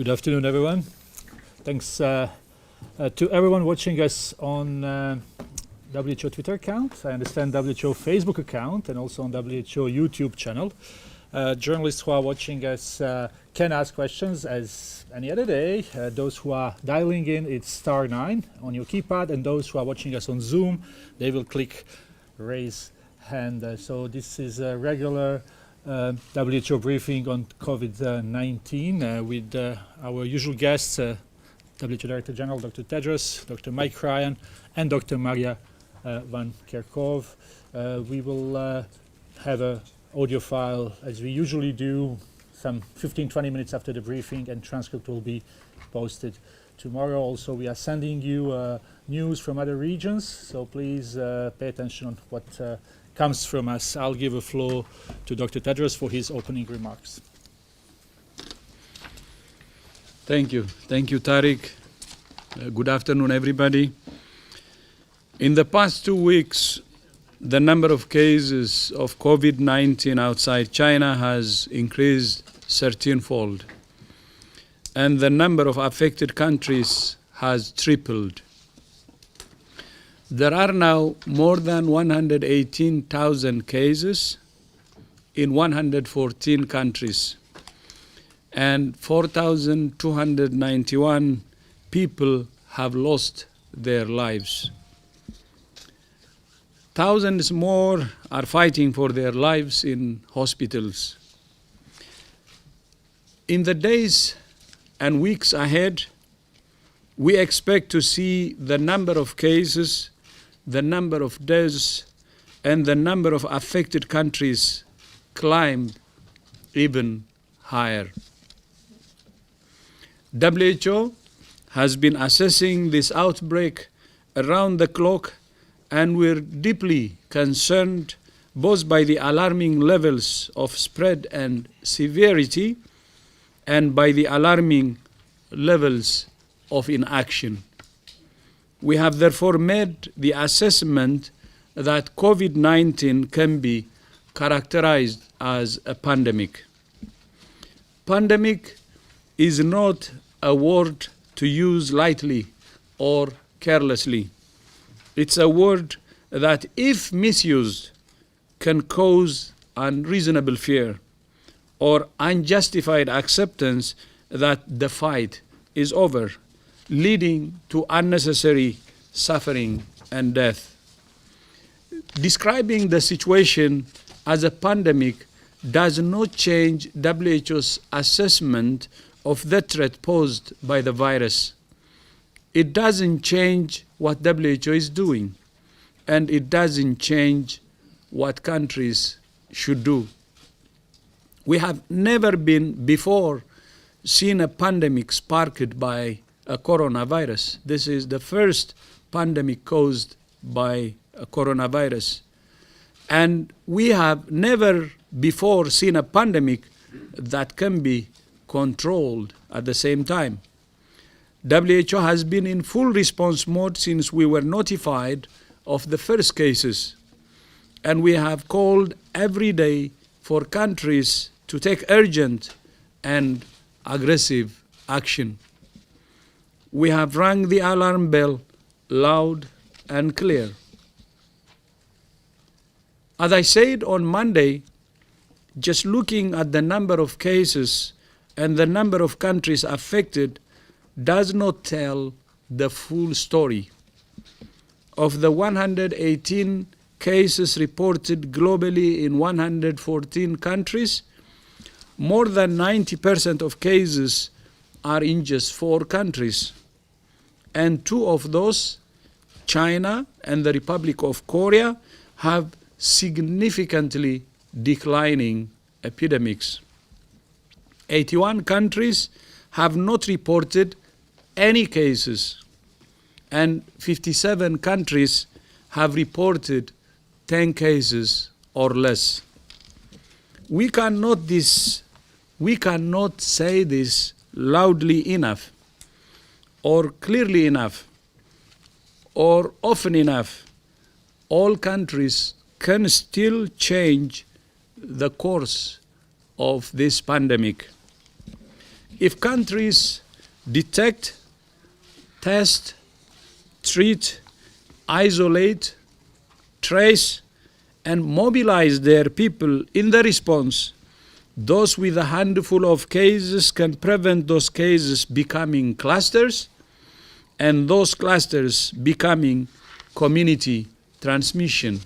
Good afternoon, everyone. Thanks to everyone watching us on WHO Twitter account, I understand WHO Facebook account, and also on WHO YouTube channel. Journalists who are watching us can ask questions as any other day. Those who are dialing in, it's *9 on your keypad, and those who are watching us on Zoom, they will click raise hand. So this is a regular WHO briefing on COVID-19 with our usual guests, WHO Director General Dr. Tedros, Dr. Mike Ryan, and Dr. Maria Van Kerkhove. We will have an audio file, as we usually do, some 15-20 minutes after the briefing, and transcript will be posted tomorrow. Also, we are sending you news from other regions, so please pay attention on what comes from us. I'll give a floor to Dr. Tedros for his opening remarks. Thank you. Thank you, Tariq. Good afternoon, everybody. In the past 2 weeks, the number of cases of COVID-19 outside China has increased 13-fold, and the number of affected countries has tripled. There are now more than 118,000 cases in 114 countries, and 4,291 people have lost their lives. Thousands more are fighting for their lives in hospitals. In the days and weeks ahead, we expect to see the number of cases, the number of deaths, and the number of affected countries climb even higher. WHO has been assessing this outbreak around the clock, and we're deeply concerned both by the alarming levels of spread and severity and by the alarming levels of inaction. We have therefore made the assessment that COVID-19 can be characterized as a pandemic. Pandemic is not a word to use lightly or carelessly. It's a word that, if misused, can cause unreasonable fear or unjustified acceptance that the fight is over, leading to unnecessary suffering and death. Describing the situation as a pandemic does not change WHO's assessment of the threat posed by the virus. It doesn't change what WHO is doing, and it doesn't change what countries should do. We have never before seen a pandemic sparked by a coronavirus. This is the first pandemic caused by a coronavirus. And we have never before seen a pandemic that can be controlled at the same time. WHO has been in full response mode since we were notified of the first cases, and we have called every day for countries to take urgent and aggressive action. We have rung the alarm bell loud and clear. As I said on Monday, just looking at the number of cases and the number of countries affected does not tell the full story. Of the 118 cases reported globally in 114 countries, more than 90% of cases are in just 4 countries. And 2 of those, China and the Republic of Korea, have significantly declining epidemics. 81 countries have not reported any cases, and 57 countries have reported 10 cases or less. We cannot say this loudly enough, or clearly enough, or often enough. All countries can still change the course of this pandemic. If countries detect, test, treat, isolate, trace, and mobilize their people in the response, those with a handful of cases can prevent those cases becoming clusters, and those clusters becoming community transmission.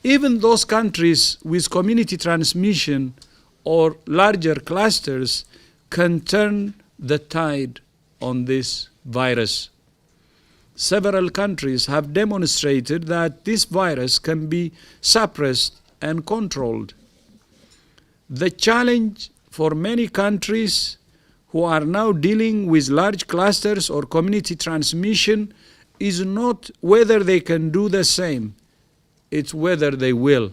Even those countries with community transmission or larger clusters can turn the tide on this virus. Several countries have demonstrated that this virus can be suppressed and controlled. The challenge for many countries who are now dealing with large clusters or community transmission is not whether they can do the same, it's whether they will.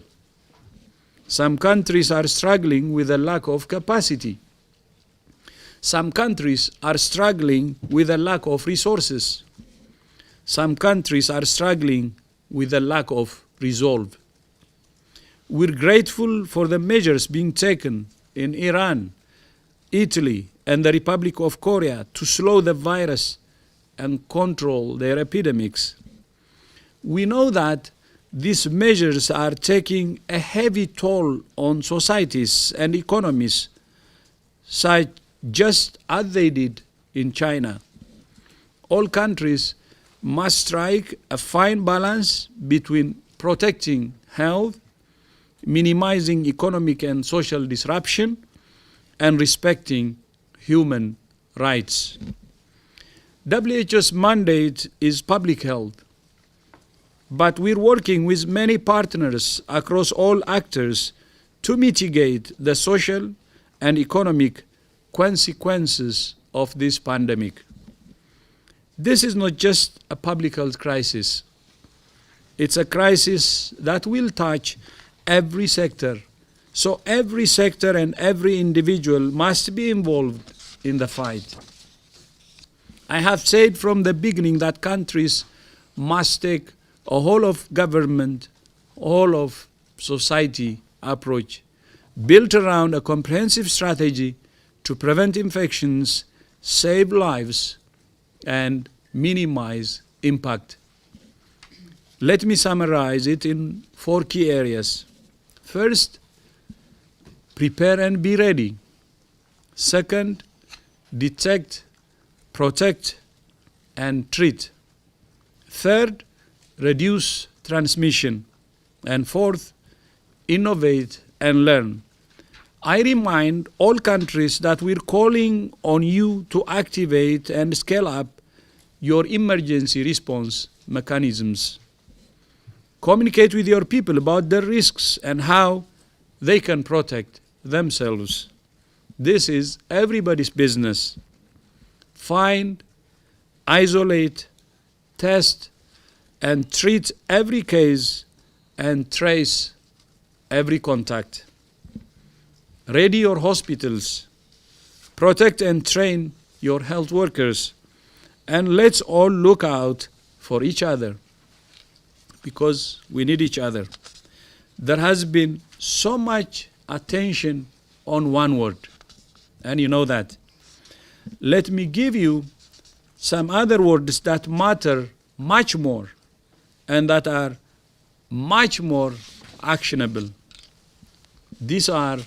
Some countries are struggling with a lack of capacity. Some countries are struggling with a lack of resources. Some countries are struggling with a lack of resolve. We're grateful for the measures being taken in Iran, Italy, and the Republic of Korea to slow the virus and control their epidemics. We know that these measures are taking a heavy toll on societies and economies, such just as they did in China. All countries must strike a fine balance between protecting health, minimizing economic and social disruption, and respecting human rights. WHO's mandate is public health, but we're working with many partners across all actors to mitigate the social and economic consequences of this pandemic. This is not just a public health crisis. It's a crisis that will touch every sector. So every sector and every individual must be involved in the fight. I have said from the beginning that countries must take a whole of government, whole of society approach built around a comprehensive strategy to prevent infections, save lives, and minimize impact. Let me summarize it in 4 key areas. First, prepare and be ready. Second, detect, protect, and treat. Third, reduce transmission. And fourth, innovate and learn. I remind all countries that we're calling on you to activate and scale up your emergency response mechanisms. Communicate with your people about the risks and how they can protect themselves. This is everybody's business. Find, isolate, test, and treat every case and trace every contact. Ready your hospitals, protect and train your health workers, and let's all look out for each other because we need each other. There has been so much attention on one word, and you know that. Let me give you some other words that matter much more and that are much more actionable. These are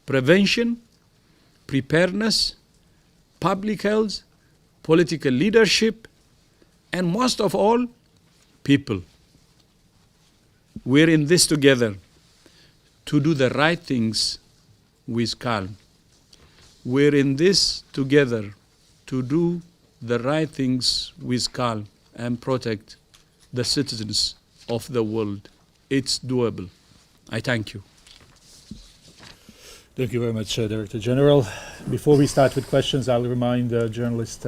prevention, preparedness, public health, political leadership, and most of all, people. We're in this together to do the right things with calm. We're in this together to do the right things with calm and protect the citizens of the world. It's doable. I thank you. Thank you very much, Director General. Before we start with questions, I'll remind journalists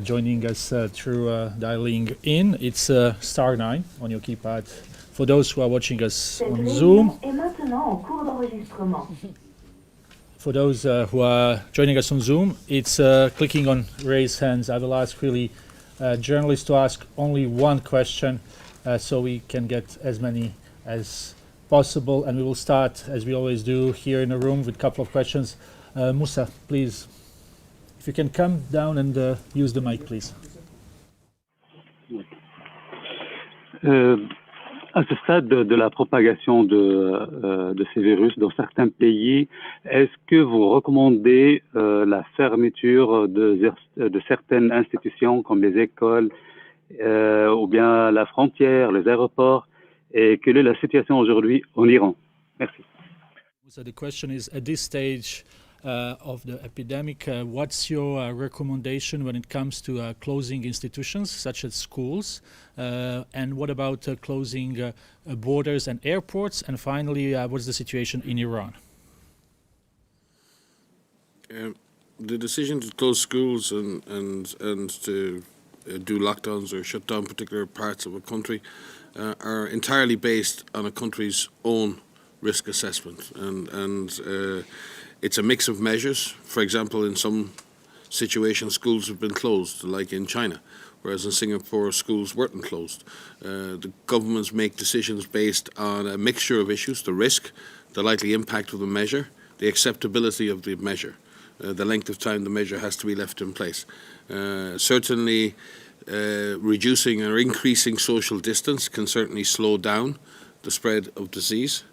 joining us through dialing in. It's *9 on your keypad. For those who are watching us on Zoom, for those who are joining us on Zoom, it's clicking on raise hands. I will ask really journalists to ask only one question so we can get as many as possible, and we will start, as we always do, here in the room with a couple of questions. Musa, please, if you can come down and use the mic, please. À ce stade de la propagation de ces virus dans certains pays, est-ce que vous recommandez la fermeture de certaines institutions comme les écoles ou bien la frontière, les aéroports? Et quelle est la situation aujourd'hui en Iran? Merci. So the question is, at this stage of the epidemic, what's your recommendation when it comes to closing institutions such as schools? And what about closing borders and airports? And finally, what's the situation in Iran? The decision to close schools and to do lockdowns or shut down particular parts of a country are entirely based on a country's own risk assessment, and it's a mix of measures. For example, in some situations, schools have been closed, like in China, whereas in Singapore, schools weren't closed. The governments make decisions based on a mixture of issues: the risk, the likely impact of the measure, the acceptability of the measure, the length of time the measure has to be left in place. Certainly, reducing or increasing social distance can certainly slow down the spread of disease,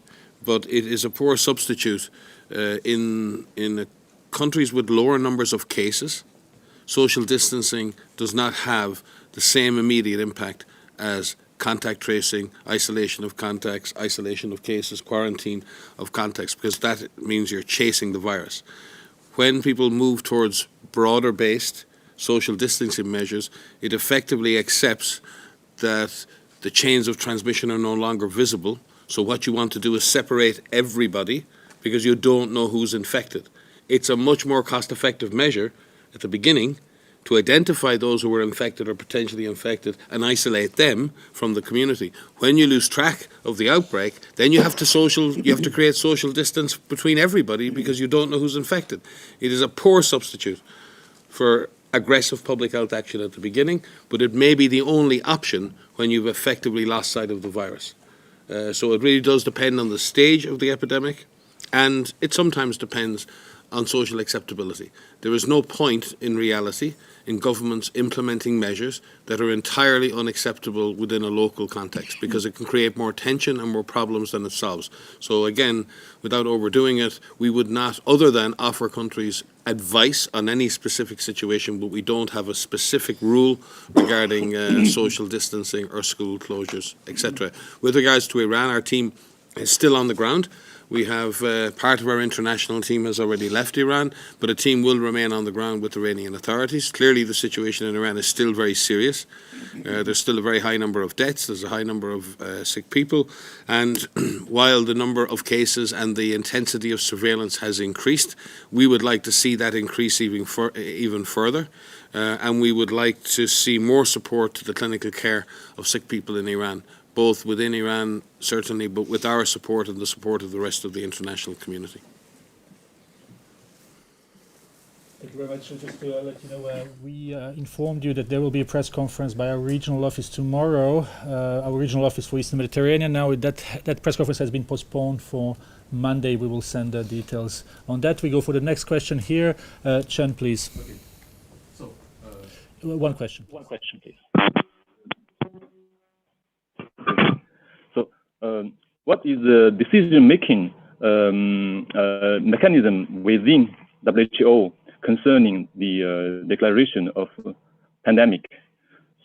but it is a poor substitute in countries with lower numbers of cases. Social distancing does not have the same immediate impact as contact tracing, isolation of contacts, isolation of cases, quarantine of contacts, because that means you're chasing the virus. When people move towards broader-based social distancing measures, it effectively accepts that the chains of transmission are no longer visible. So what you want to do is separate everybody because you don't know who's infected. It's a much more cost-effective measure at the beginning to identify those who were infected or potentially infected and isolate them from the community. When you lose track of the outbreak, then you have to create social distance between everybody because you don't know who's infected. It is a poor substitute for aggressive public health action at the beginning, but it may be the only option when you've effectively lost sight of the virus. So it really does depend on the stage of the epidemic, and it sometimes depends on social acceptability. There is no point in reality in governments implementing measures that are entirely unacceptable within a local context because it can create more tension and more problems than it solves. So again, without overdoing it, we would not, other than offer countries advice on any specific situation, but we don't have a specific rule regarding social distancing or school closures, etc. With regards to Iran, our team is still on the ground. We have part of our international team has already left Iran, but a team will remain on the ground with Iranian authorities. Clearly, the situation in Iran is still very serious. There's still a very high number of deaths. There's a high number of sick people. And while the number of cases and the intensity of surveillance has increased, we would like to see that increase even further. And we would like to see more support to the clinical care of sick people in Iran, both within Iran, certainly, but with our support and the support of the rest of the international community. Thank you very much. Just to let you know, we informed you that there will be a press conference by our regional office tomorrow, our regional office for Eastern Mediterranean. Now that press conference has been postponed for Monday. We will send the details on that. We go for the next question here. Chen, please. Okay. So, one question. One question, please. What is the decision-making mechanism within WHO concerning the declaration of pandemic?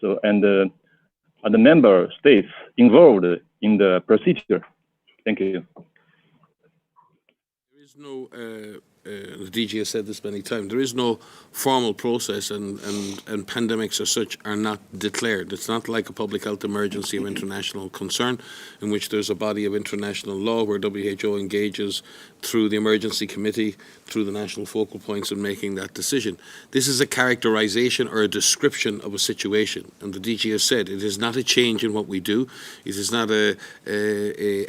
So, and are the member states involved in the procedure? Thank you. There is no, the DG has said this many times, there is no formal process and pandemics as such are not declared. It's not like a public health emergency of international concern in which there's a body of international law where WHO engages through the emergency committee, through the national focal points in making that decision. This is a characterization or a description of a situation. And the DG has said it is not a change in what we do. It is not a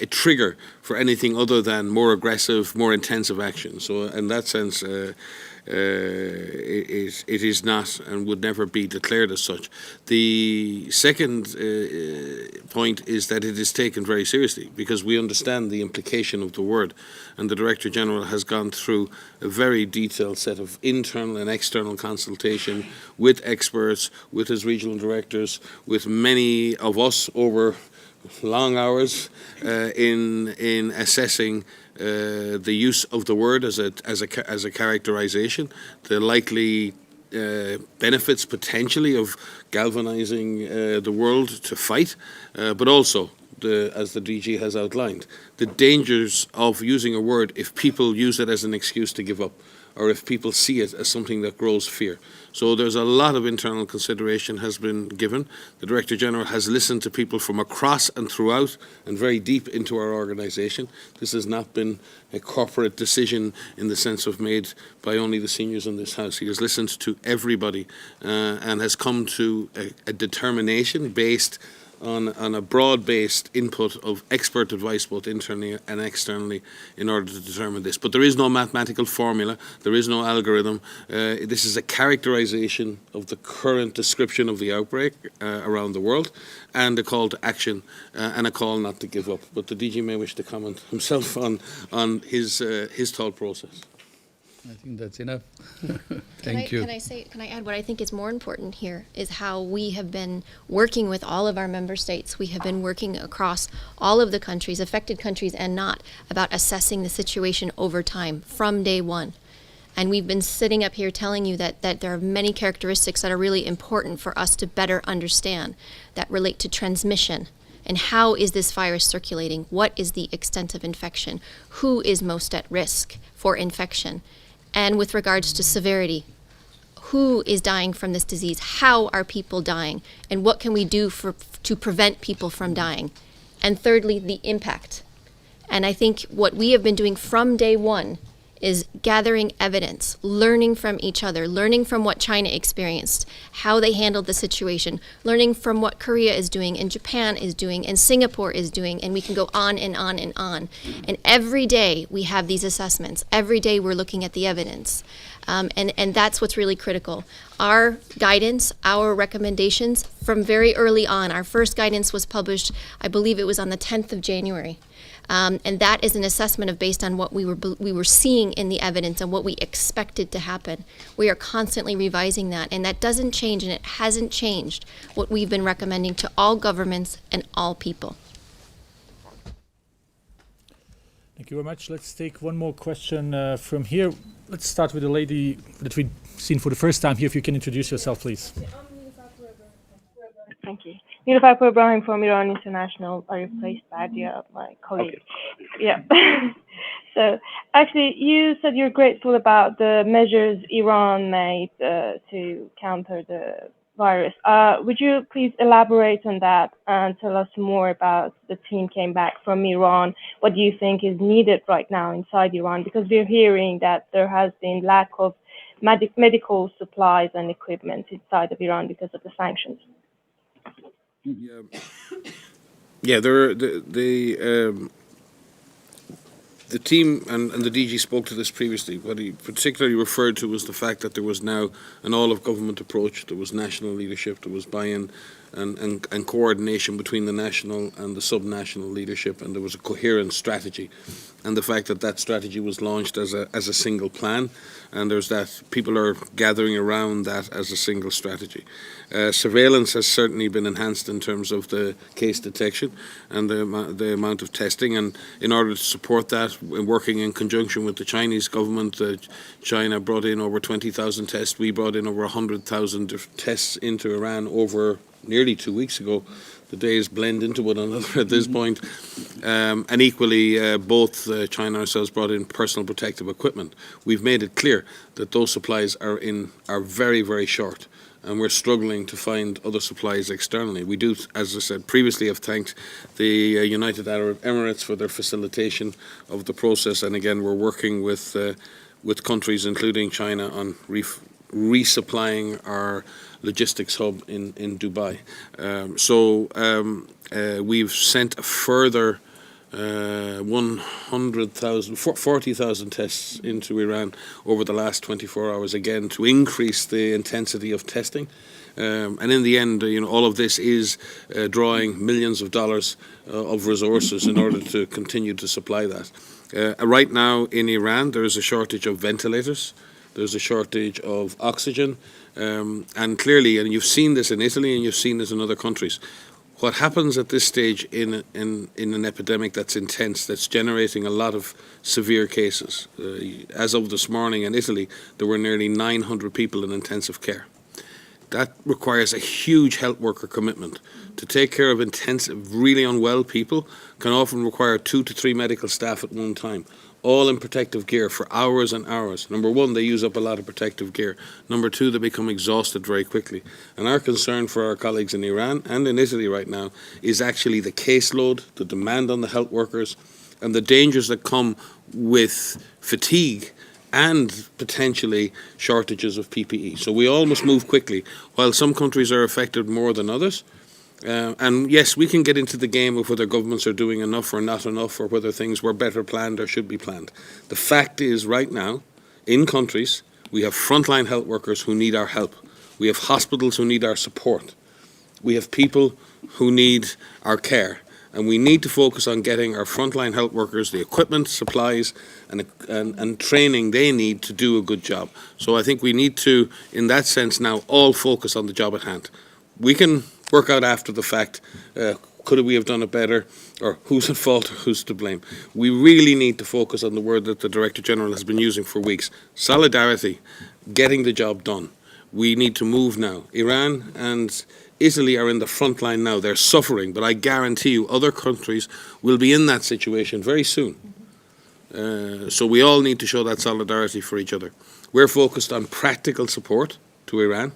trigger for anything other than more aggressive, more intensive action. So in that sense, it is not and would never be declared as such. The second point is that it is taken very seriously because we understand the implication of the word, and the Director General has gone through a very detailed set of internal and external consultation with experts, with his regional directors, with many of us over long hours in assessing the use of the word as a characterization, the likely benefits potentially of galvanizing the world to fight, but also, as the DG has outlined, the dangers of using a word if people use it as an excuse to give up, or if people see it as something that grows fear. So there's a lot of internal consideration has been given. The Director General has listened to people from across and throughout and very deep into our organisation. This has not been a corporate decision in the sense of made by only the seniors in this House. He has listened to everybody and has come to a determination based on a broad-based input of expert advice both internally and externally in order to determine this. But there is no mathematical formula, there is no algorithm. This is a characterization of the current description of the outbreak around the world, and a call to action and a call not to give up. But the DG may wish to comment himself on his thought process. I think that's enough. Thank you. Can I add what I think is more important here is how we have been working with all of our member states. We have been working across all of the countries, affected countries and not, about assessing the situation over time from day one. And we've been sitting up here telling you that there are many characteristics that are really important for us to better understand that relate to transmission. And how is this virus circulating? What is the extent of infection? Who is most at risk for infection? And with regards to severity, who is dying from this disease? How are people dying? And what can we do to prevent people from dying? And thirdly, the impact. And I think what we have been doing from day one is gathering evidence, learning from each other, learning from what China experienced, how they handled the situation, learning from what Korea is doing and Japan is doing and Singapore is doing, and we can go on and on and on. And every day we have these assessments. Every day we're looking at the evidence. And that's what's really critical. Our guidance, our recommendations from very early on, our first guidance was published, I believe it was on the 10th of January. And that is an assessment based on what we were seeing in the evidence and what we expected to happen. We are constantly revising that, and that doesn't change, and it hasn't changed what we've been recommending to all governments and all people. Thank you very much. Let's take one more question from here. Let's start with the lady that we've seen for the first time here. If you can introduce yourself, please. Thank you. Nilüfer Ibrahim from Iran International. I replaced Badia, my colleague. Okay. Yeah. So actually, you said you're grateful about the measures Iran made to counter the virus. Would you please elaborate on that and tell us more about the team came back from Iran? What do you think is needed right now inside Iran? Because we're hearing that there has been lack of medical supplies and equipment inside of Iran because of the sanctions. Yeah. The team and the DG spoke to this previously. What he particularly referred to was the fact that there was now an all-of-government approach. There was national leadership. There was buy-in and coordination between the national and the sub-national leadership, and there was a coherent strategy. And the fact that that strategy was launched as a single plan, and there's that people are gathering around that as a single strategy. Surveillance has certainly been enhanced in terms of the case detection and the amount of testing, and in order to support that, working in conjunction with the Chinese government, China brought in over 20,000 tests. We brought in over 100,000 tests into Iran over nearly 2 weeks ago. The days blend into one another at this point. And equally, both China and ourselves brought in personal protective equipment. We've made it clear that those supplies are very, very short, and we're struggling to find other supplies externally. We do, as I said previously, have thanked the United Arab Emirates for their facilitation of the process, and again, we're working with countries, including China, on resupplying our logistics hub in Dubai. So we've sent a further 40,000 tests into Iran over the last 24 hours, again, to increase the intensity of testing. And in the end, all of this is drawing millions of dollars of resources in order to continue to supply that. Right now in Iran, there is a shortage of ventilators. There's a shortage of oxygen. And clearly, and you've seen this in Italy and you've seen this in other countries, what happens at this stage in an epidemic that's intense, that's generating a lot of severe cases. As of this morning in Italy, there were nearly 900 people in intensive care. That requires a huge health worker commitment. To take care of intensive, really unwell people can often require 2 to 3 medical staff at one time, all in protective gear for hours and hours. Number one, they use up a lot of protective gear. Number two, they become exhausted very quickly. And our concern for our colleagues in Iran and in Italy right now is actually the caseload, the demand on the health workers, and the dangers that come with fatigue and potentially shortages of PPE. So we all must move quickly. While some countries are affected more than others, and yes, we can get into the game of whether governments are doing enough or not enough, or whether things were better planned or should be planned. The fact is, right now, in countries, we have frontline health workers who need our help. We have hospitals who need our support. We have people who need our care. And we need to focus on getting our frontline health workers the equipment, supplies, and training they need to do a good job. So I think we need to, in that sense now, all focus on the job at hand. We can work out after the fact, could we have done it better, or who's at fault, or who's to blame. We really need to focus on the word that the Director General has been using for weeks: solidarity, getting the job done. We need to move now. Iran and Italy are in the front line now. They're suffering, but I guarantee you other countries will be in that situation very soon. So we all need to show that solidarity for each other. We're focused on practical support to Iran,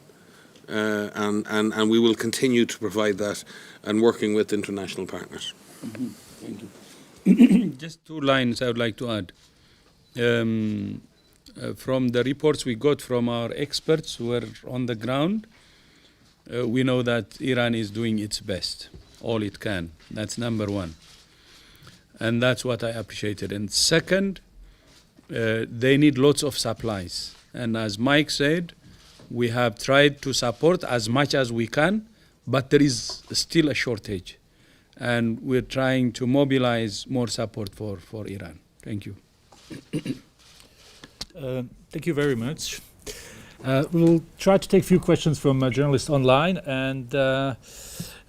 and we will continue to provide that and working with international partners. Thank you. Just 2 lines I would like to add. From the reports we got from our experts who are on the ground, we know that Iran is doing its best, all it can. That's number one. And that's what I appreciated. And second, they need lots of supplies. And as Mike said, we have tried to support as much as we can, but there is still a shortage. And we're trying to mobilize more support for Iran. Thank you. Thank you very much. We'll try to take a few questions from journalists online, and I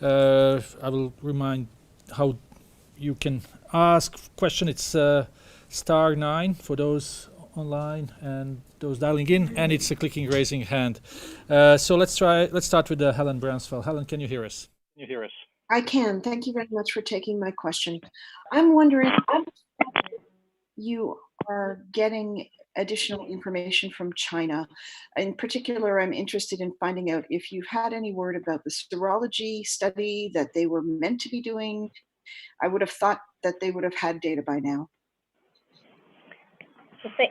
will remind how you can ask question. It's *9 for those online and those dialing in, and it's a clicking raising hand. So let's start with Helen Bransfeld. Helen, can you hear us? I can. Thank you very much for taking my question. I'm wondering, you are getting additional information from China. In particular, I'm interested in finding out if you've had any word about the serology study that they were meant to be doing. I would have thought that they would have had data by now.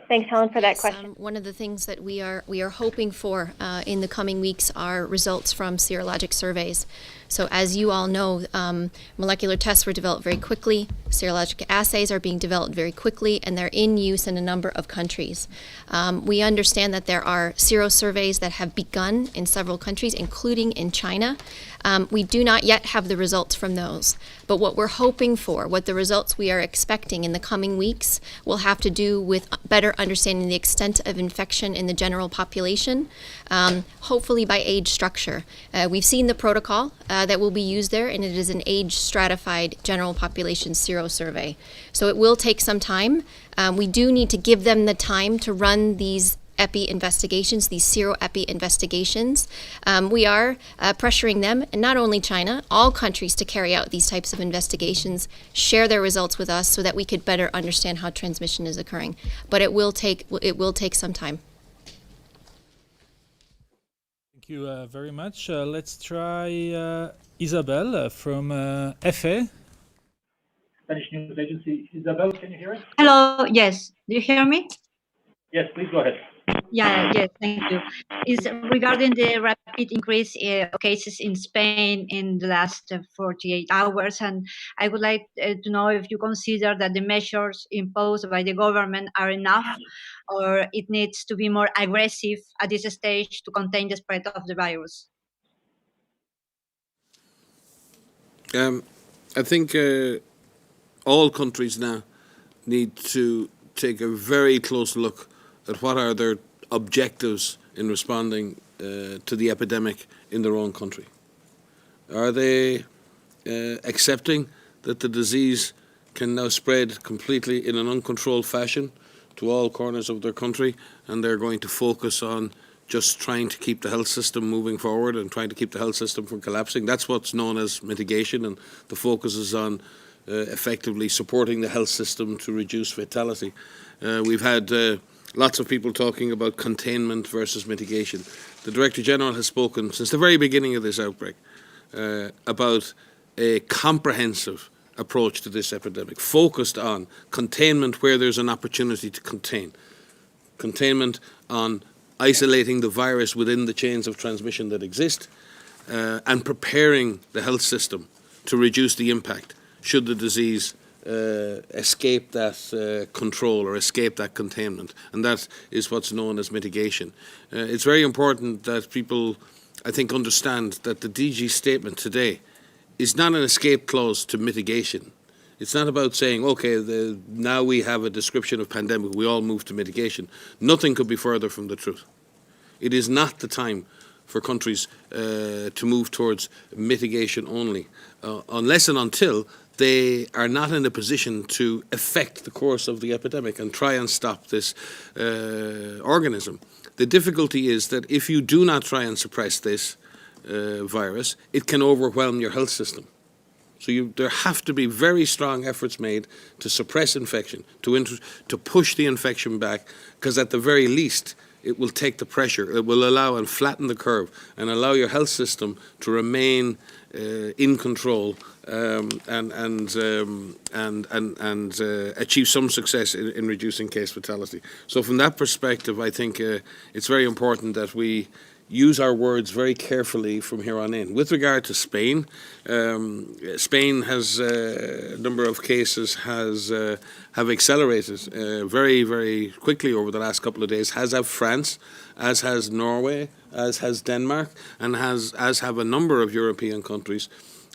Thanks, Helen, for that question. One of the things that we are hoping for in the coming weeks are results from serologic surveys. So as you all know, molecular tests were developed very quickly, serologic assays are being developed very quickly, and they're in use in a number of countries. We understand that there are serosurveys that have begun in several countries, including in China. We do not yet have the results from those, but what we're hoping for, what the results we are expecting in the coming weeks will have to do with better understanding the extent of infection in the general population, hopefully by age structure. We've seen the protocol that will be used there, and it is an age-stratified general population serosurvey. So it will take some time. We do need to give them the time to run these epi investigations, these sero-epi investigations. We are pressuring them, and not only China, all countries to carry out these types of investigations, share their results with us so that we could better understand how transmission is occurring. But it will take some time. Thank you very much. Let's try Isabel from FE. Spanish News Agency. Isabel, can you hear us? Hello, yes. Do you hear me? Yes, please go ahead. Yes, thank you. Is regarding the rapid increase of cases in Spain in the last 48 hours, and I would like to know if you consider that the measures imposed by the government are enough, or it needs to be more aggressive at this stage to contain the spread of the virus. I think all countries now need to take a very close look at what are their objectives in responding to the epidemic in their own country. Are they accepting that the disease can now spread completely in an uncontrolled fashion to all corners of their country, and they're going to focus on just trying to keep the health system moving forward and trying to keep the health system from collapsing? That's what's known as mitigation, and the focus is on effectively supporting the health system to reduce fatality. We've had lots of people talking about containment versus mitigation. The Director General has spoken since the very beginning of this outbreak about a comprehensive approach to this epidemic, focused on containment where there's an opportunity to contain, containment on isolating the virus within the chains of transmission that exist, and preparing the health system to reduce the impact should the disease escape that control or escape that containment. And that is what's known as mitigation. It's very important that people, I think, understand that the DG statement today is not an escape clause to mitigation. It's not about saying, okay, now we have a description of pandemic, we all move to mitigation. Nothing could be further from the truth. It is not the time for countries to move towards mitigation only, unless and until they are not in a position to affect the course of the epidemic and try and stop this organism. The difficulty is that if you do not try and suppress this virus, it can overwhelm your health system. So there have to be very strong efforts made to suppress infection, to push the infection back, because at the very least, it will take the pressure. It will allow and flatten the curve and allow your health system to remain in control and achieve some success in reducing case fatality. So from that perspective, I think it's very important that we use our words very carefully from here on in. With regard to Spain, Spain has a number of cases have accelerated very, very quickly over the last couple of days, as have France, as has Norway, as has Denmark, and as have a number of European countries.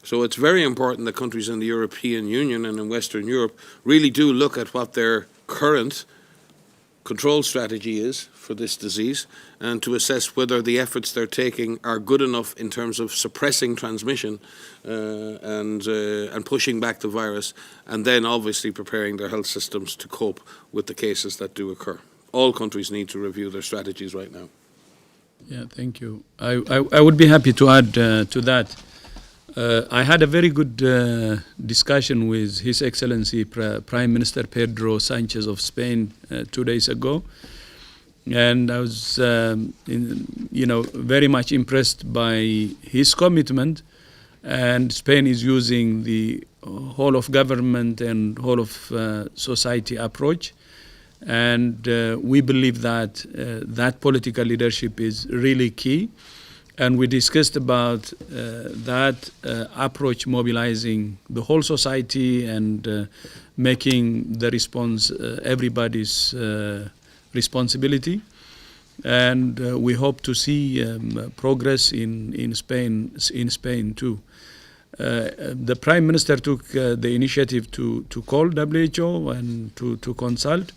So it's very important that countries in the European Union and in Western Europe really do look at what their current control strategy is for this disease, and to assess whether the efforts they're taking are good enough in terms of suppressing transmission and pushing back the virus, and then obviously preparing their health systems to cope with the cases that do occur. All countries need to review their strategies right now. Yeah, thank you. I would be happy to add to that. I had a very good discussion with His Excellency Prime Minister Pedro Sanchez of Spain 2 days ago, and I was, very much impressed by his commitment. And Spain is using the whole of government and whole of society approach, and we believe that that political leadership is really key. And we discussed about that approach, mobilizing the whole society and making the response everybody's responsibility. And we hope to see progress in Spain too. The Prime Minister took the initiative to call WHO and to consult,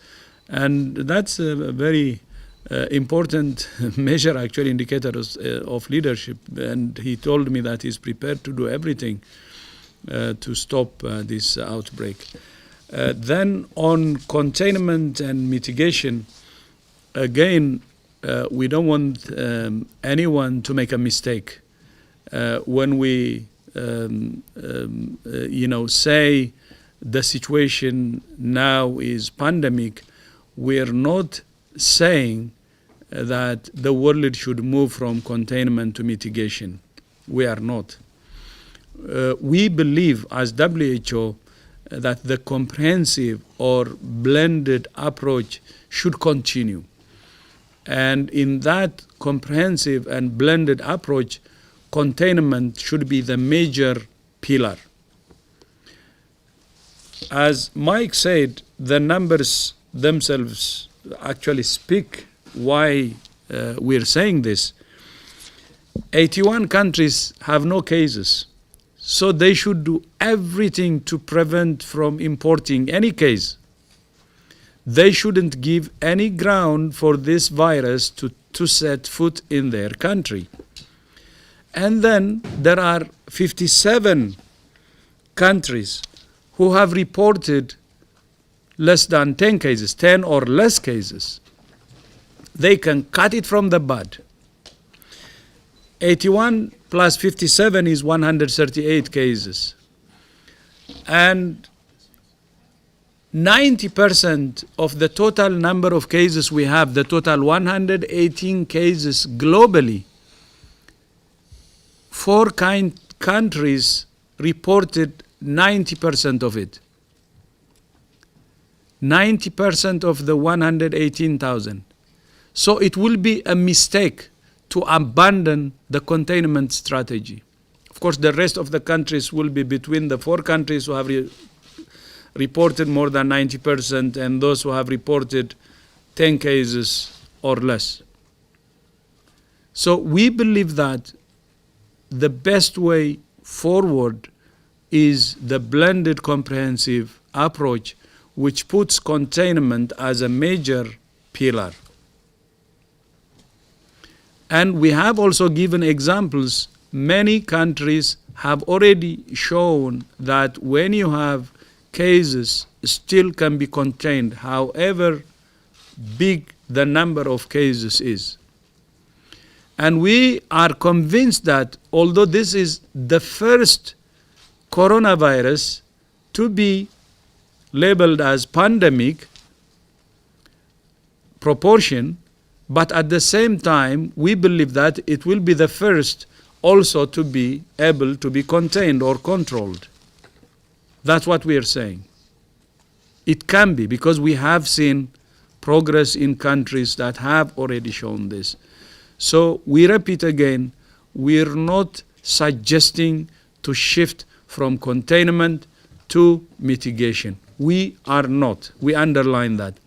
and that's a very important measure, actually, indicators of leadership. And he told me that he's prepared to do everything to stop this outbreak. Then on containment and mitigation, again, we don't want anyone to make a mistake. When we say the situation now is pandemic, we're not saying that the world should move from containment to mitigation. We are not. We believe as WHO that the comprehensive or blended approach should continue. And in that comprehensive and blended approach, containment should be the major pillar. As Mike said, the numbers themselves actually speak why we're saying this. 81 countries have no cases, so they should do everything to prevent from importing any case. They shouldn't give any ground for this virus to set foot in their country. And then there are 57 countries who have reported less than 10 cases, 10 or less cases. They can cut it from the bud. 81 plus 57 is 138 cases. And 90% of the total number of cases we have, the total 118 cases globally, 4 countries reported 90% of it. 90% of the 118,000. So it will be a mistake to abandon the containment strategy. Of course, the rest of the countries will be between the 4 countries who have reported more than 90% and those who have reported 10 cases or less. So we believe that the best way forward is the blended comprehensive approach, which puts containment as a major pillar. And we have also given examples. Many countries have already shown that when you have cases, still can be contained, however big the number of cases is. And we are convinced that although this is the first coronavirus to be labeled as pandemic proportion, but at the same time, we believe that it will be the first also to be able to be contained or controlled. That's what we are saying. It can be, because we have seen progress in countries that have already shown this. So we repeat again, we're not suggesting to shift from containment to mitigation. We are not. We underline that.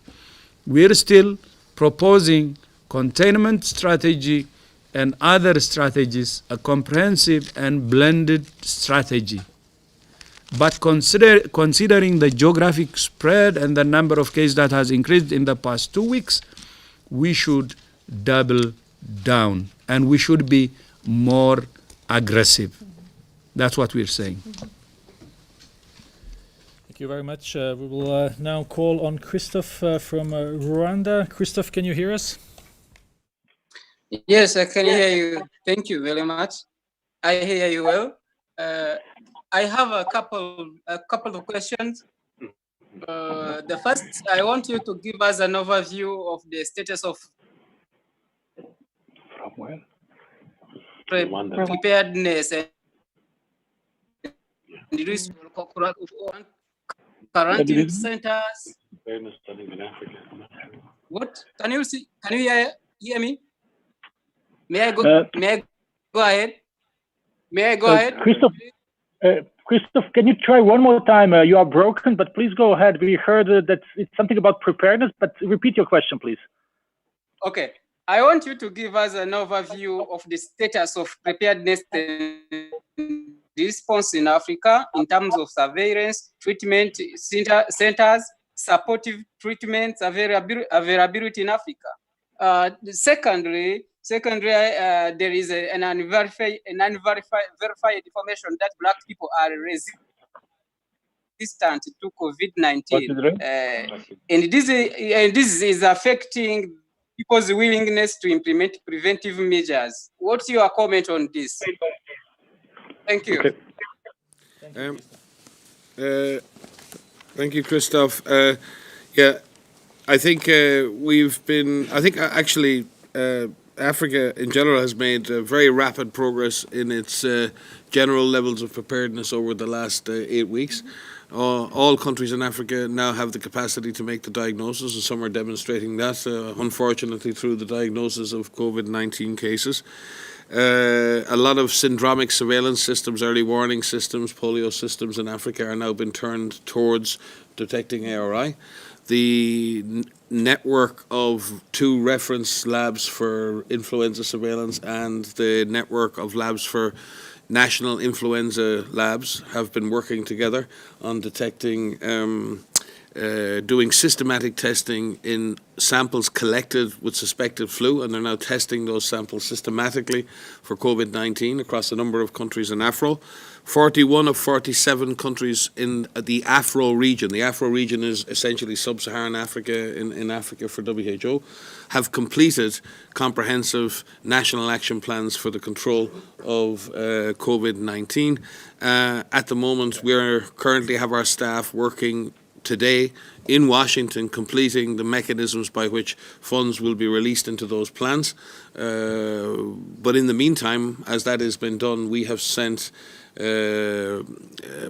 We're still proposing containment strategy and other strategies, a comprehensive and blended strategy. But considering the geographic spread and the number of cases that has increased in the past 2 weeks, we should double down and we should be more aggressive. That's what we're saying. Thank you very much. We will now call on Christophe from Rwanda. Christophe, can you hear us? Yes, I can hear you. Thank you very much. I hear you well. I have a couple of questions. The first, I want you to give us an overview of the status of preparedness and quarantine centers. What? Can you see? Can you hear me? May I go ahead? May I go ahead? Christophe, can you try one more time? You are broken, but please go ahead. We heard that it's something about preparedness, but repeat your question, please. Okay. I want you to give us an overview of the status of preparedness and response in Africa in terms of surveillance, treatment centers, supportive treatments, availability in Africa. Secondly, there is an unverified information that Black people are resistant to COVID-19, and this is affecting people's willingness to implement preventive measures. What's your comment on this? Thank you. Okay. Thank you, Christophe. Yeah, I think actually Africa in general has made very rapid progress in its general levels of preparedness over the last 8 weeks. All countries in Africa now have the capacity to make the diagnosis, and some are demonstrating that, unfortunately, through the diagnosis of COVID-19 cases. A lot of syndromic surveillance systems, early warning systems, polio systems in Africa are now been turned towards detecting ARI. The network of 2 reference labs for influenza surveillance and the network of labs for national influenza labs have been working together on detecting, doing systematic testing in samples collected with suspected flu, and they're now testing those samples systematically for COVID-19 across a number of countries in Afro. 41 of 47 countries in the Afro region, the Afro region is essentially sub-Saharan Africa in Africa for WHO, have completed comprehensive national action plans for the control of COVID-19. At the moment, we currently have our staff working today in Washington, completing the mechanisms by which funds will be released into those plans. But in the meantime, as that has been done, we have sent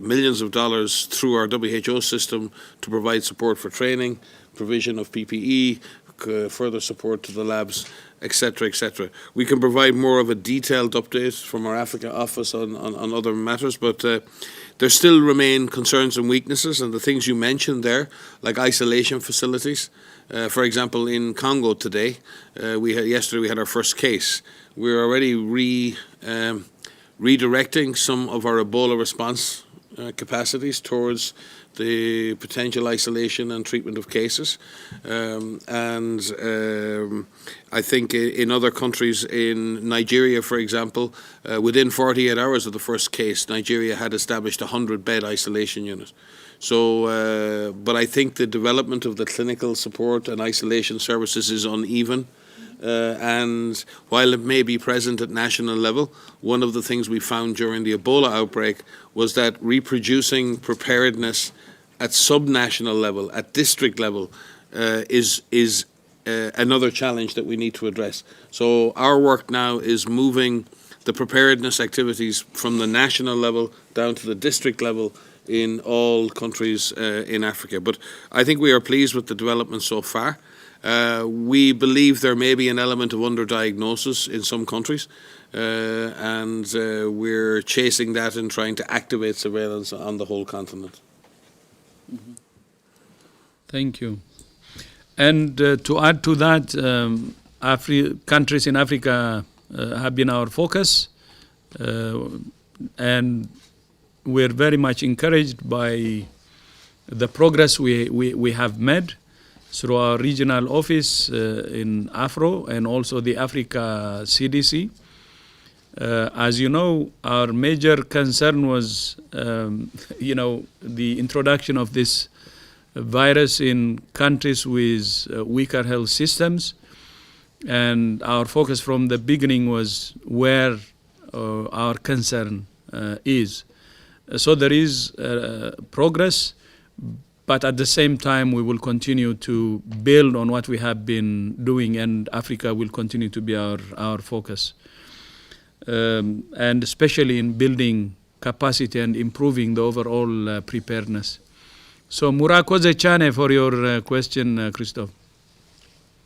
millions of dollars through our WHO system to provide support for training, provision of PPE, further support to the labs, etc., etc. We can provide more of a detailed update from our Africa office on other matters, but there still remain concerns and weaknesses, and the things you mentioned there, like isolation facilities. For example, in Congo today, yesterday we had our first case. We're already redirecting some of our Ebola response capacities towards the potential isolation and treatment of cases. I think in other countries, in Nigeria, for example, within 48 hours of the first case, Nigeria had established a 100-bed isolation unit. So, but I think the development of the clinical support and isolation services is uneven. And while it may be present at national level, one of the things we found during the Ebola outbreak was that reproducing preparedness at subnational level, at district level, is another challenge that we need to address. So our work now is moving the preparedness activities from the national level down to the district level in all countries in Africa. But I think we are pleased with the development so far. We believe there may be an element of underdiagnosis in some countries, and we're chasing that and trying to activate surveillance on the whole continent. Thank you. And to add to that, countries in Africa have been our focus, and we're very much encouraged by the progress we have made through our regional office in Afro and also the Africa CDC. As you know, our major concern was, the introduction of this virus in countries with weaker health systems. And our focus from the beginning was where our concern is. So there is progress, but at the same time, we will continue to build on what we have been doing, and Africa will continue to be our focus. And especially in building capacity and improving the overall preparedness. So Murakoze Chane for your question, Christophe.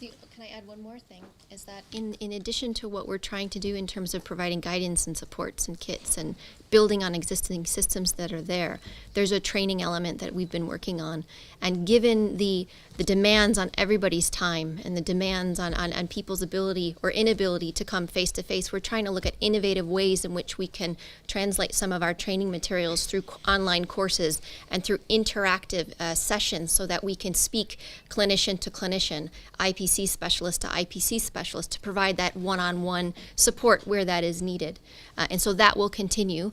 Can I add one more thing? Is that in addition to what we're trying to do in terms of providing guidance and supports and kits and building on existing systems that are there, there's a training element that we've been working on. And given the demands on everybody's time and the demands on people's ability or inability to come face to face, we're trying to look at innovative ways in which we can translate some of our training materials through online courses and through interactive sessions so that we can speak clinician to clinician, IPC specialist to IPC specialist, to provide that one-on-one support where that is needed. And so that will continue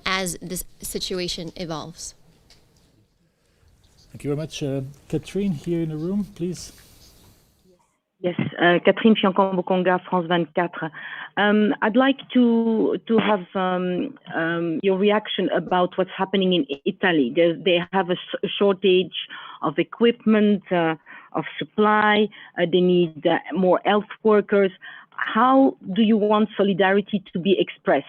as this situation evolves. Thank you very much. Catherine, here in the room, please. Yes, Catherine Fiancon-Bokonga, France 24. I'd like to have your reaction about what's happening in Italy. They have a shortage of equipment, of supply. They need more health workers. How do you want solidarity to be expressed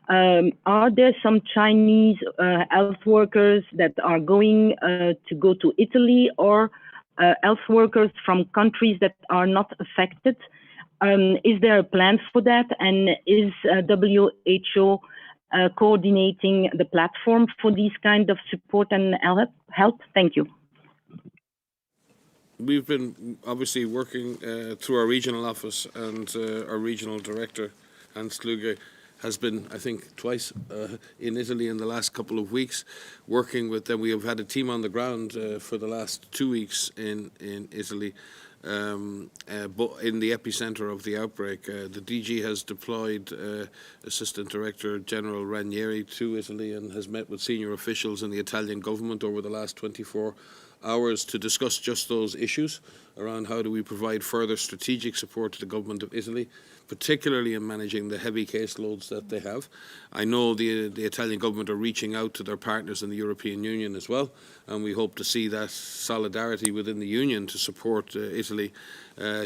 Are there some Chinese health workers that are going to go to Italy, or health workers from countries that are not affected? Is there a plan for that? And is WHO coordinating the platform for these kind of support and help? Thank you. We've been obviously working through our regional office, and our regional director, Hans Kluge, has been, I think, twice in Italy in the last couple of weeks, working with them. We have had a team on the ground for the last 2 weeks in Italy, but in the epicenter of the outbreak. The DG has deployed Assistant Director General Ranieri to Italy and has met with senior officials in the Italian government over the last 24 hours to discuss just those issues around how do we provide further strategic support to the government of Italy, particularly in managing the heavy caseloads that they have. I know the Italian government are reaching out to their partners in the European Union as well, and we hope to see that solidarity within the Union to support Italy.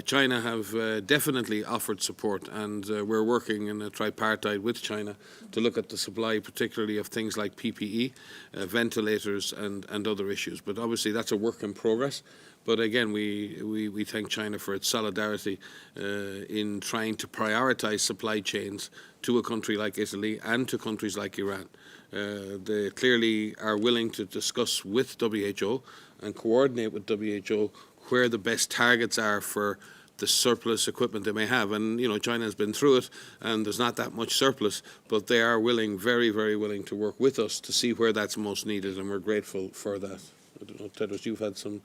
China have definitely offered support, and we're working in a tripartite with China to look at the supply, particularly of things like PPE, ventilators and other issues. But obviously that's a work in progress. But again, we thank China for its solidarity in trying to prioritize supply chains to a country like Italy and to countries like Iran. They clearly are willing to discuss with WHO and coordinate with WHO where the best targets are for the surplus equipment they may have. And, you know, China has been through it and there's not that much surplus, but they are willing, very, very willing to work with us to see where that's most needed, and we're grateful for that. I don't know, Tedros, you've had some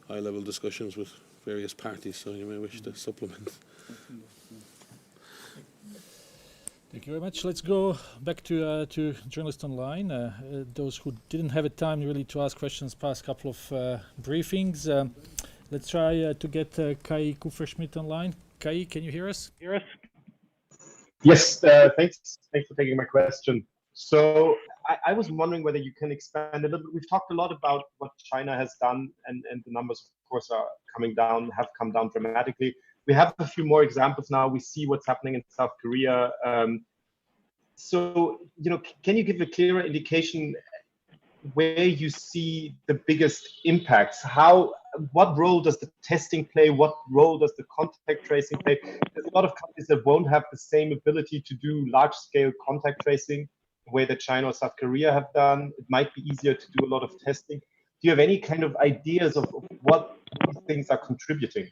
high-level discussions with various parties, so you may wish to supplement. Thank you very much. Let's go back to journalists online. Those who didn't have a time really to ask questions past couple of briefings. Let's try to get Kai Kupferschmidt online. Kai, can you hear us? Yes, thanks for taking my question. So I was wondering whether you can expand a little bit. We've talked a lot about what China has done, and the numbers, of course, have come down dramatically. We have a few more examples now. We see what's happening in South Korea. So, you know, can you give a clearer indication where you see the biggest impacts? What role does the testing play? What role does the contact tracing play? There's a lot of countries that won't have the same ability to do large-scale contact tracing the way that China or South Korea have done. It might be easier to do a lot of testing. Do you have any kind of ideas of what these things are contributing?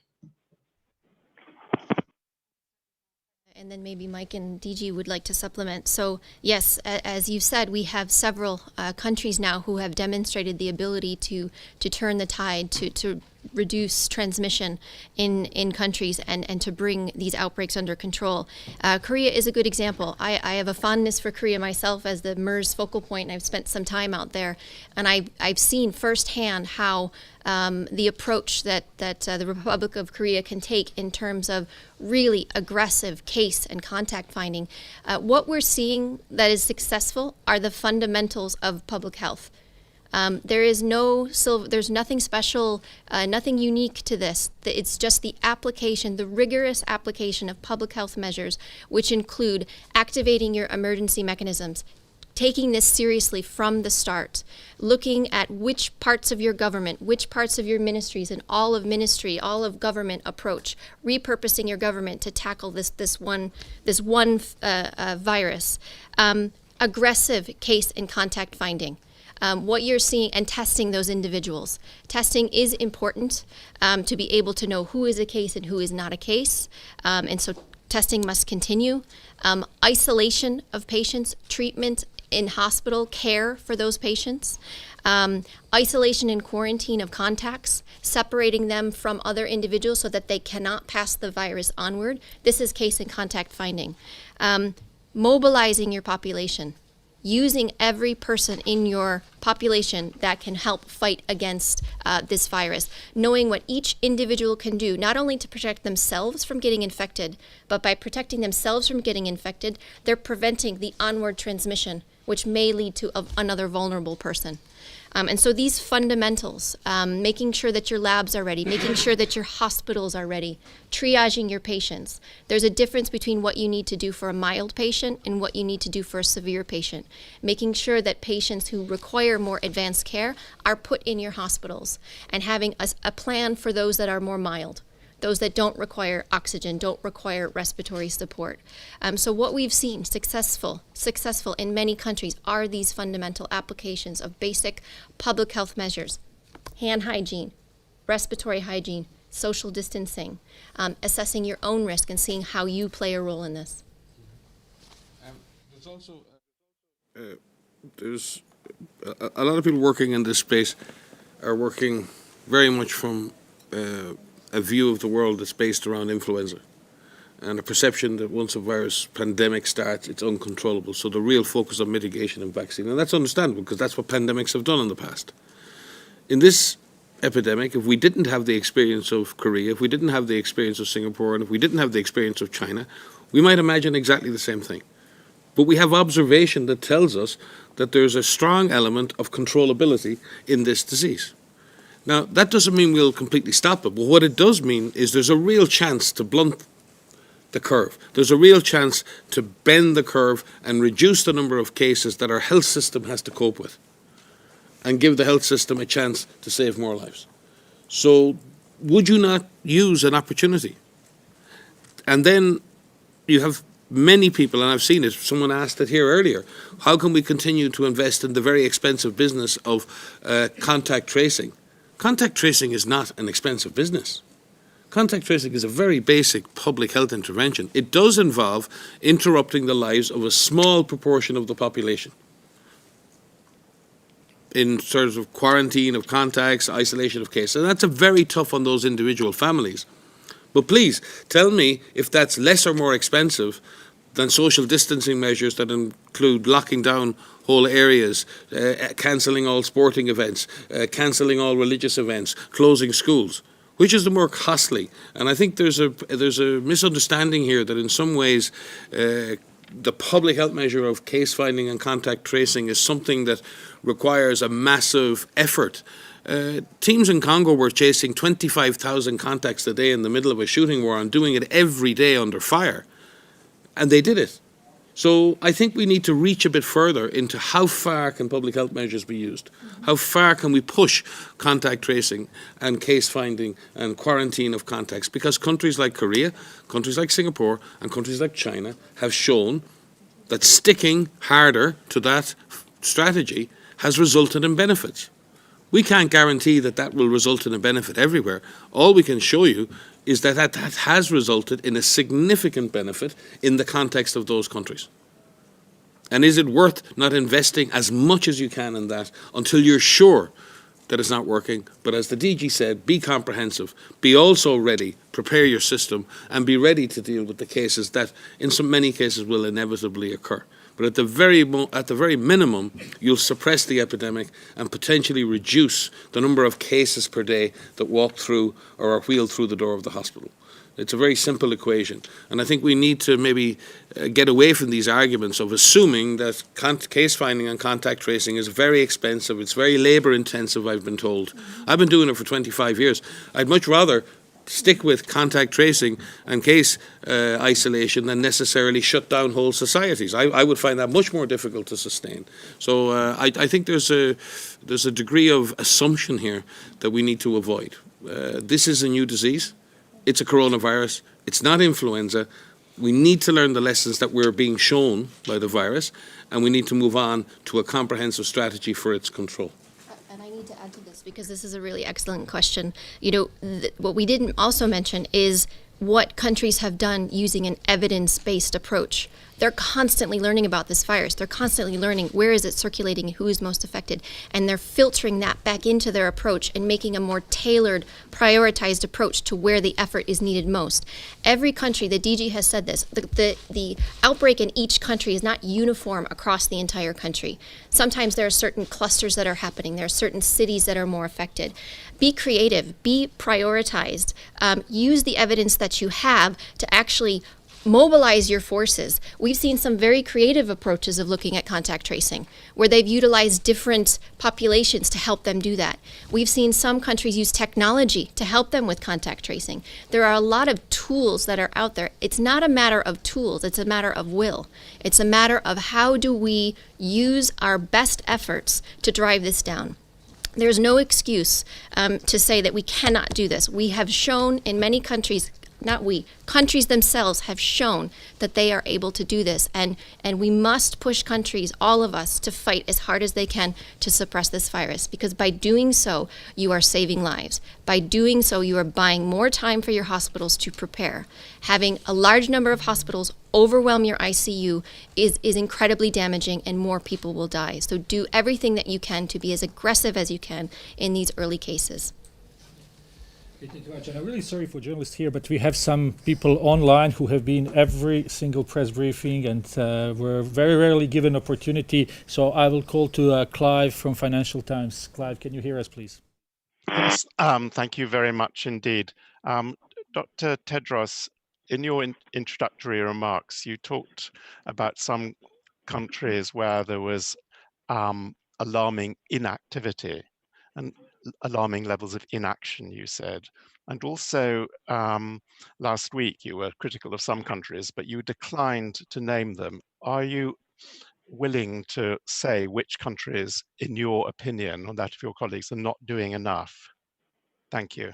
And then maybe Mike and DG would like to supplement. So yes, as you said, we have several countries now who have demonstrated the ability to turn the tide, to reduce transmission in countries and to bring these outbreaks under control. Korea is a good example. I have a fondness for Korea myself as the MERS focal point, and I've spent some time out there, and I've seen firsthand how the approach that the Republic of Korea can take in terms of really aggressive case and contact finding. What we're seeing that is successful are the fundamentals of public health. There's nothing special, nothing unique to this. It's just the application, the rigorous application of public health measures, which include activating your emergency mechanisms, taking this seriously from the start, looking at which parts of your government, which parts of your ministries, and all of government approach, repurposing your government to tackle this one virus, aggressive case and contact finding. What you're seeing and testing those individuals. Testing is important to be able to know who is a case and who is not a case. And so testing must continue. Isolation of patients, treatment in hospital, care for those patients. Isolation and quarantine of contacts, separating them from other individuals so that they cannot pass the virus onward. This is case and contact finding. Mobilizing your population. Using every person in your population that can help fight against this virus, knowing what each individual can do, not only to protect themselves from getting infected, but by protecting themselves from getting infected, they're preventing the onward transmission, which may lead to another vulnerable person. And so these fundamentals, making sure that your labs are ready, making sure that your hospitals are ready, triaging your patients. There's a difference between what you need to do for a mild patient and what you need to do for a severe patient. Making sure that patients who require more advanced care are put in your hospitals, and having a plan for those that are more mild, those that don't require oxygen, don't require respiratory support. So what we've seen successful in many countries are these fundamental applications of basic public health measures: hand hygiene, respiratory hygiene, social distancing, assessing your own risk and seeing how you play a role in this. There's also there's a lot of people working in this space are working very much from a view of the world that's based around influenza and a perception that once a virus pandemic starts, it's uncontrollable. So the real focus on mitigation and vaccine, and that's understandable because that's what pandemics have done in the past. In this epidemic, if we didn't have the experience of Korea, if we didn't have the experience of Singapore, and if we didn't have the experience of China, we might imagine exactly the same thing. But we have observation that tells us that there's a strong element of controllability in this disease. Now, that doesn't mean we'll completely stop it, but what it does mean is there's a real chance to blunt the curve. There's a real chance to bend the curve and reduce the number of cases that our health system has to cope with, and give the health system a chance to save more lives. So would you not use an opportunity? And then you have many people, and I've seen it, someone asked it here earlier, how can we continue to invest in the very expensive business of contact tracing? Contact tracing is not an expensive business. Contact tracing is a very basic public health intervention. It does involve interrupting the lives of a small proportion of the population in terms of quarantine of contacts, isolation of cases. And that's a very tough on those individual families. But please, tell me if that's less or more expensive than social distancing measures that include locking down whole areas, cancelling all sporting events, cancelling all religious events, closing schools. Which is the more costly? And I think there's a misunderstanding here that in some ways the public health measure of case finding and contact tracing is something that requires a massive effort. Teams in Congo were chasing 25,000 contacts a day in the middle of a shooting war and doing it every day under fire. And they did it. So I think we need to reach a bit further into how far can public health measures be used? How far can we push contact tracing and case finding and quarantine of contacts? Because countries like Korea, countries like Singapore, and countries like China have shown that sticking harder to that strategy has resulted in benefits. We can't guarantee that that will result in a benefit everywhere. All we can show you is that that has resulted in a significant benefit in the context of those countries. And is it worth not investing as much as you can in that until you're sure that it's not working? But as the DG said, be comprehensive, be also ready, prepare your system, and be ready to deal with the cases that in so many cases will inevitably occur. But at the very minimum, you'll suppress the epidemic and potentially reduce the number of cases per day that walk through or are wheeled through the door of the hospital. It's a very simple equation. And I think we need to maybe get away from these arguments of assuming that case finding and contact tracing is very expensive. It's very labor intensive, I've been told. I've been doing it for 25 years. I'd much rather stick with contact tracing and case isolation than necessarily shut down whole societies. I would find that much more difficult to sustain. So I think there's a degree of assumption here that we need to avoid. This is a new disease. It's a coronavirus. It's not influenza. We need to learn the lessons that we're being shown by the virus, and we need to move on to a comprehensive strategy for its control. And I need to add to this because this is a really excellent question. You know, what we didn't also mention is what countries have done using an evidence-based approach. They're constantly learning about this virus. They're constantly learning where is it circulating, who is most affected, and they're filtering that back into their approach and making a more tailored, prioritized approach to where the effort is needed most. Every country, the DG has said this, the outbreak in each country is not uniform across the entire country. Sometimes there are certain clusters that are happening. There are certain cities that are more affected. Be creative, be prioritized, use the evidence that you have to actually mobilize your forces. We've seen some very creative approaches of looking at contact tracing, where they've utilized different populations to help them do that. We've seen some countries use technology to help them with contact tracing. There are a lot of tools that are out there. It's not a matter of tools, it's a matter of will. It's a matter of how do we use our best efforts to drive this down. There's no excuse to say that we cannot do this. We have shown in many countries, countries themselves have shown that they are able to do this. And we must push countries, all of us, to fight as hard as they can to suppress this virus. Because by doing so, you are saving lives. By doing so, you are buying more time for your hospitals to prepare. Having a large number of hospitals overwhelm your ICU is incredibly damaging, and more people will die. So do everything that you can to be as aggressive as you can in these early cases. Thank you very much. And I'm really sorry for journalists here, but we have some people online who have been every single press briefing and were very rarely given opportunity. So I will call to Clive from Financial Times. Clive, can you hear us, please? Yes, thank you very much indeed. Dr. Tedros, in your introductory remarks, you talked about some countries where there was alarming inactivity and alarming levels of inaction, you said. And also last week you were critical of some countries, but you declined to name them. Are you willing to say which countries, in your opinion, or that of your colleagues, are not doing enough? Thank you.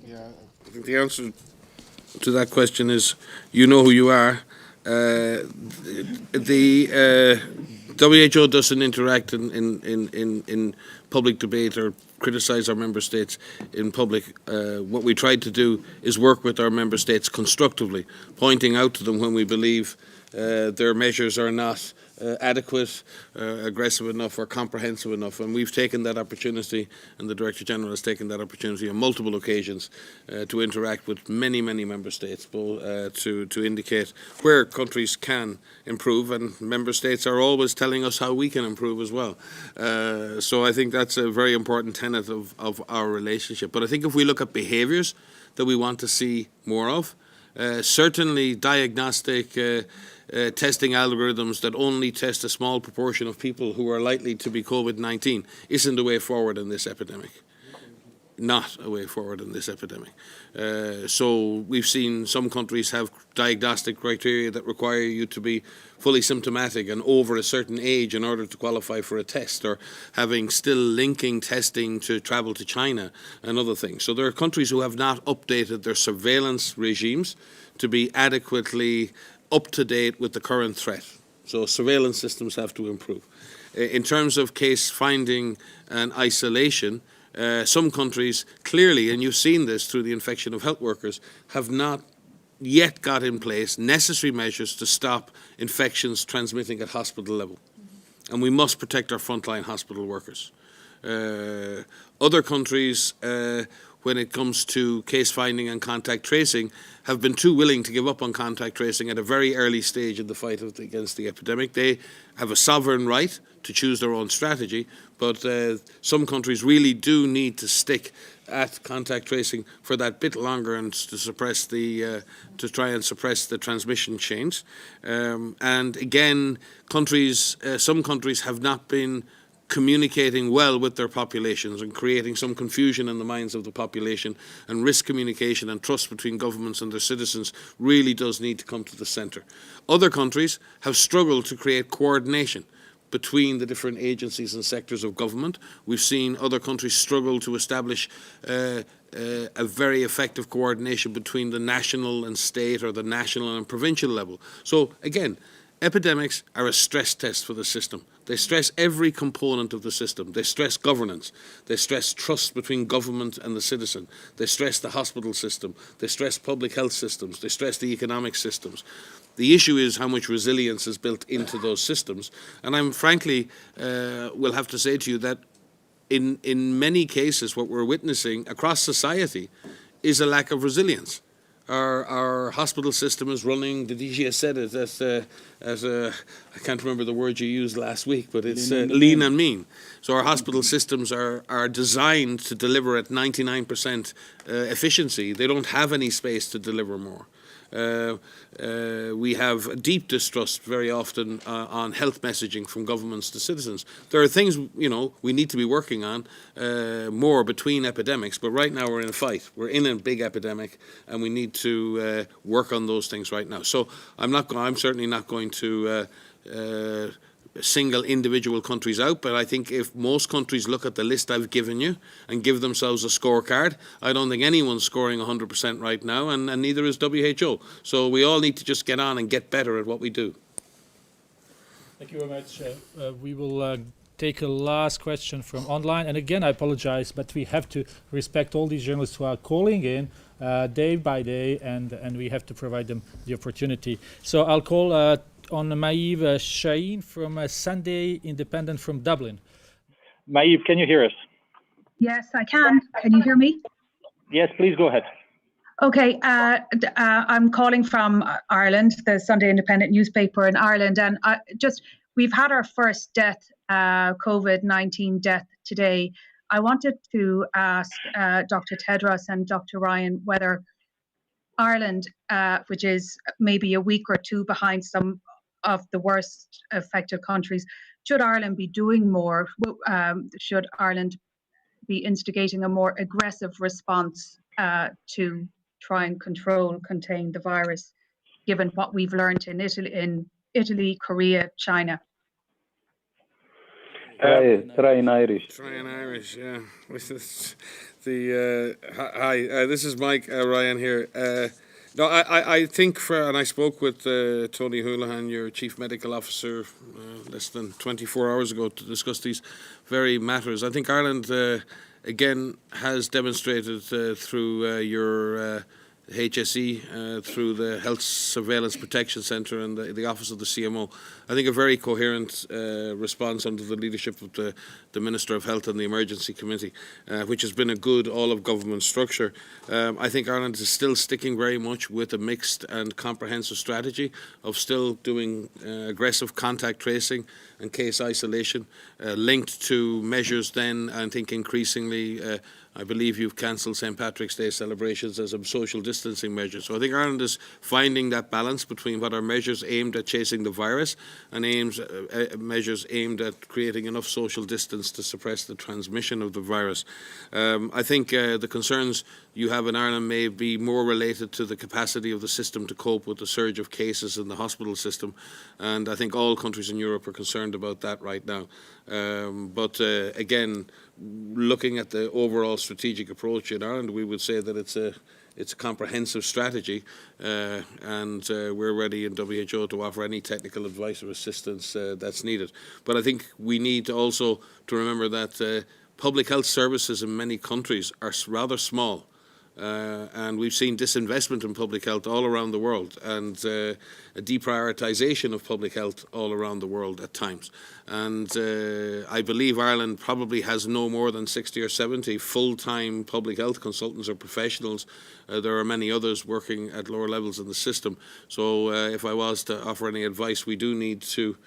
Yeah, I think the answer to that question is, you know who you are. The WHO doesn't interact in public debate or criticize our member states in public. What we try to do is work with our member states constructively, pointing out to them when we believe their measures are not adequate, aggressive enough, or comprehensive enough. And we've taken that opportunity, and the Director General has taken that opportunity on multiple occasions to interact with many member states, to indicate where countries can improve, and member states are always telling us how we can improve as well. So I think that's a very important tenet of our relationship. But I think if we look at behaviours that we want to see more of, certainly diagnostic testing algorithms that only test a small proportion of people who are likely to be COVID-19 isn't a way forward in this epidemic. Not a way forward in this epidemic. So we've seen some countries have diagnostic criteria that require you to be fully symptomatic and over a certain age in order to qualify for a test, or having still linking testing to travel to China and other things. So there are countries who have not updated their surveillance regimes to be adequately up to date with the current threat. So surveillance systems have to improve. In terms of case finding and isolation, some countries clearly, and you've seen this through the infection of health workers, have not yet got in place necessary measures to stop infections transmitting at hospital level. And we must protect our frontline hospital workers. Other countries, when it comes to case finding and contact tracing, have been too willing to give up on contact tracing at a very early stage in the fight against the epidemic. They have a sovereign right to choose their own strategy, but some countries really do need to stick at contact tracing for that bit longer and to suppress the to try and suppress the transmission chains. And again, some countries have not been communicating well with their populations and creating some confusion in the minds of the population, and risk communication and trust between governments and their citizens really does need to come to the centre. Other countries have struggled to create coordination between the different agencies and sectors of government. We've seen other countries struggle to establish a very effective coordination between the national and state, or the national and provincial level. So again, epidemics are a stress test for the system. They stress every component of the system. They stress governance. They stress trust between government and the citizen. They stress the hospital system. They stress public health systems. They stress the economic systems. The issue is how much resilience is built into those systems. And I'm frankly will have to say to you that in many cases what we're witnessing across society is a lack of resilience. Our hospital system is running, the DG has said it, I can't remember the word you used last week, but it's lean and mean. So our hospital systems are designed to deliver at 99% efficiency. They don't have any space to deliver more. We have deep distrust very often on health messaging from governments to citizens. There are things, we need to be working on more between epidemics, but right now we're in a fight. We're in a big epidemic, and we need to work on those things right now. So I'm certainly not going to single individual countries out, but I think if most countries look at the list I've given you and give themselves a scorecard, I don't think anyone's scoring 100% right now, and neither is WHO. So we all need to just get on and get better at what we do. Thank you very much. We will take a last question from online. And again, I apologize, but we have to respect all these journalists who are calling in day by day, and we have to provide them the opportunity. So I'll call on Maïv Shaheen from Sunday Independent from Dublin. Maïv, can you hear us? Yes, I can. Can you hear me? Yes, please go ahead. Okay, I'm calling from Ireland, the Sunday Independent newspaper in Ireland, and we've had our first death, COVID-19 death today. I wanted to ask Dr. Tedros and Dr. Ryan whether Ireland, which is maybe a week or two behind some of the worst affected countries, should Ireland be doing more? Should Ireland be instigating a more aggressive response to try and contain the virus, given what we've learned in Italy, Korea, China? Try in Irish. Try in Irish, yeah. Hi, this is Mike Ryan here. No, I think and I spoke with Tony Houlihan, your Chief Medical Officer, less than 24 hours ago to discuss these very matters. I think Ireland, again, has demonstrated through your HSE, through the Health Surveillance Protection Centre and the Office of the CMO, I think a very coherent response under the leadership of the Minister of Health and the Emergency Committee, which has been a good all-of-government structure. I think Ireland is still sticking very much with a mixed and comprehensive strategy of still doing aggressive contact tracing and case isolation, linked to measures then, I think increasingly, I believe you've cancelled St. Patrick's Day celebrations as a social distancing measure. So I think Ireland is finding that balance between what are measures aimed at chasing the virus and measures aimed at creating enough social distance to suppress the transmission of the virus. I think the concerns you have in Ireland may be more related to the capacity of the system to cope with the surge of cases in the hospital system, and I think all countries in Europe are concerned about that right now. But again, looking at the overall strategic approach in Ireland, we would say that it's a comprehensive strategy, and we're ready in WHO to offer any technical advice or assistance that's needed. But I think we need also to remember that public health services in many countries are rather small. And we've seen disinvestment in public health all around the world, and a deprioritization of public health all around the world at times. And I believe Ireland probably has no more than 60 or 70 full-time public health consultants or professionals. There are many others working at lower levels in the system. So if I was to offer any advice, we do need to,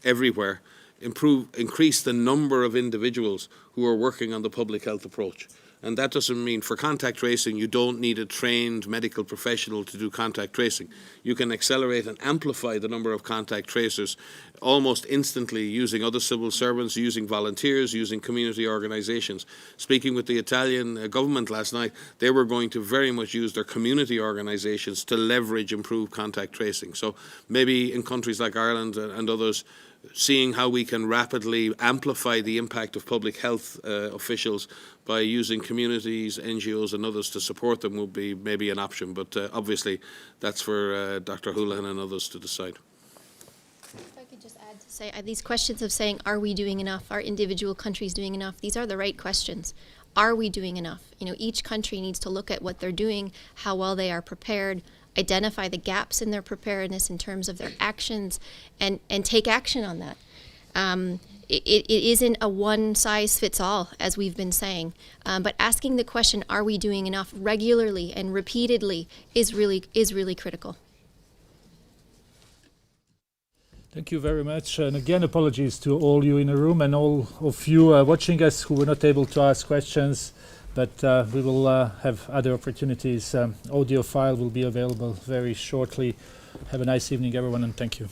everywhere, increase the number of individuals who are working on the public health approach. And that doesn't mean for contact tracing you don't need a trained medical professional to do contact tracing. You can accelerate and amplify the number of contact tracers almost instantly using other civil servants, using volunteers, using community organisations. Speaking with the Italian government last night, they were going to very much use their community organisations to leverage improved contact tracing. So maybe in countries like Ireland and others, seeing how we can rapidly amplify the impact of public health officials by using communities, NGOs and others to support them would be maybe an option. But obviously that's for Dr. Houlihan and others to decide. If I could just add to say, these questions of saying, are we doing enough? Are individual countries doing enough? These are the right questions. Are we doing enough? Each country needs to look at what they're doing, how well they are prepared, identify the gaps in their preparedness in terms of their actions, and take action on that. It isn't a one size fits all, as we've been saying, but asking the question, are we doing enough regularly and repeatedly is really critical. Thank you very much. And again, apologies to all you in the room and all of you watching us who were not able to ask questions, but we will have other opportunities. Audio file will be available very shortly. Have a nice evening, everyone, and thank you.